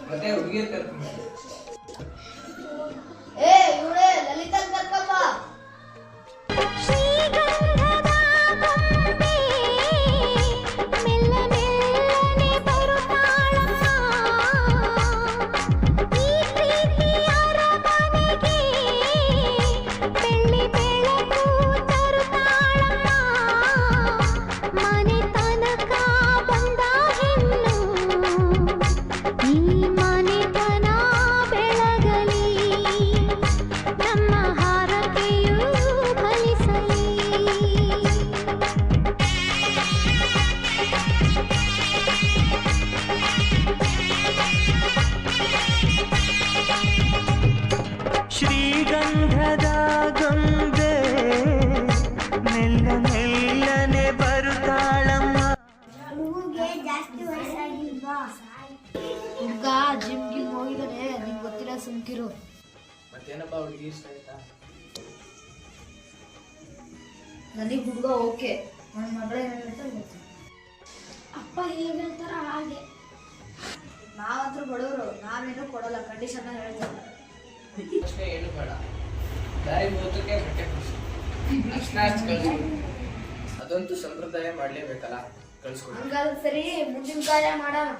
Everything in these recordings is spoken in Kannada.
ಮತ್ತೆ ಹುಡುಗಿಯರ್ ಕರ್ಕೊಂಡು ಇವಳೇ ಲಲಿತಾ ಕರ್ಕಪ್ಪ. ಶ್ರೀಗಂಧದ ಗೊಂಬೆ ಮೆಲ್ಲ ಮೆಲ್ಲನೆ ಬರುತ್ತಾಳಮ್ಮ. ಹುಡುಗಿಗೆ ಜಾಸ್ತಿ ವಯಸ್ಸಾಗಿಲ್ವಾ? ಹುಡುಗ ಜಿಮ್ಗೆ ಹೋಗಿದ್ದಾನೆ, ನಿಂಗೆ ಗೊತ್ತಿಲ್ಲ, ಸುಮ್ಕಿರು. ಮತ್ತೇನಪ್ಪ ಹುಡುಗಿ ಇಷ್ಟ ಆಯ್ತಾ? ನನಗೆ ಹುಡುಗ ಓಕೆ, ನನ್ನ ಮಗಳೇ ಹೇಳ್ತಾ ಗೊತ್ತು. ಅಪ್ಪ ಹೇಗೆ ಹೇಳ್ತಾರ ಹಾಗೆ. ನಾವಂತೂ ಬಡವರು, ನಾವೇನು ಕೊಡಲ್ಲ, ಕಂಡೀಷನ್ ಹೇಳ್ತಾರೆ. ಅಷ್ಟೇ ಏನು ಬೇಡ, ದಾರಿ ಮೂವತ್ತಕ್ಕೆ ಬಟ್ಟೆ ಕೊಡಿಸಿ ಅಷ್ಟೇ ಕಳ್ಸ್ಕೊಡಿ. ಅದಂತೂ ಸಂಪ್ರದಾಯ ಮಾಡ್ಲೇಬೇಕಲ್ಲ, ಕಳ್ಸ್ಕೊಡಿ. ಹಂಗಾದ್ರೆ ಸರಿ, ಮುಂದಿನ ಕಾರ್ಯ ಮಾಡೋಣ.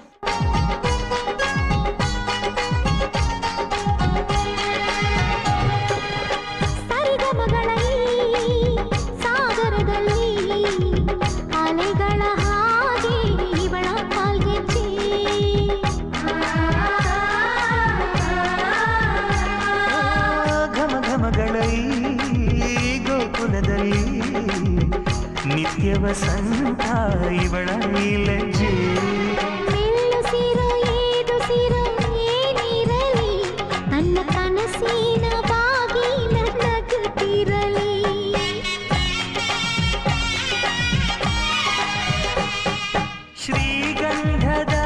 ಗೋಕುಲದಲ್ಲಿ ನಿತ್ಯ ವಸಂತ ಇವಳ ಲಜ್ಜೆ. ಮೆಲ್ಲುಸಿರು ಏದುಸಿರು ಏನಿರಲಿ, ನನ್ನ ಕನಸಿನ ಬಾಗಿಲ ನಗುತ್ತಿರಲಿ. ಶ್ರೀಗಂಧದ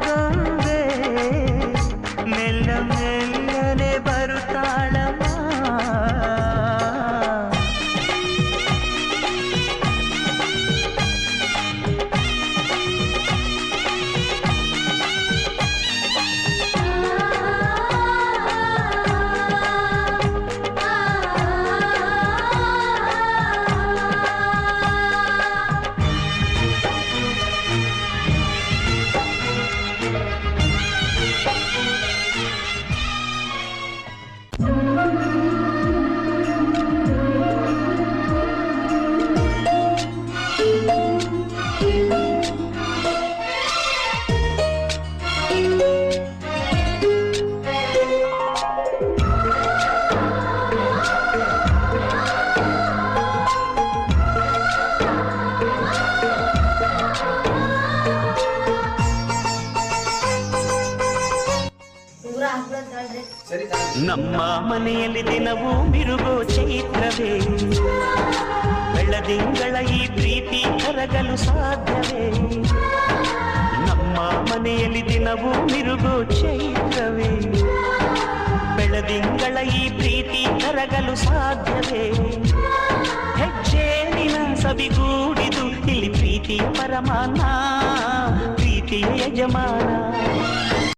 ಗೊಂಬೆ ಮೆಲ್ಲ ಮೆಲ್ಲನೆ ಬರುತ್ತಾಳಮ್ಮ. ನಮ್ಮ ಮನೆಯಲ್ಲಿ ದಿನವೂ ಮಿರುಗೋ ಚೈತ್ರವೇ, ಬೆಳದಿಂಗಳ ಈ ಪ್ರೀತಿ ಕರಗಲು ಸಾಧ್ಯವೇ? ನಮ್ಮ ಮನೆಯಲ್ಲಿ ದಿನವೂ ಮಿರುಗೋ ಚೈತ್ರವೇ, ಬೆಳದಿಂಗಳ ಈ ಪ್ರೀತಿ ಕರಗಲು ಸಾಧ್ಯವೇ? ಹೆಜ್ಜೇನಿನ ಸವಿಗೂಡಿದು ಇಲ್ಲಿ ಪ್ರೀತಿಯ ಪರಮಾನ, ಪ್ರೀತಿಯ ಯಜಮಾನ.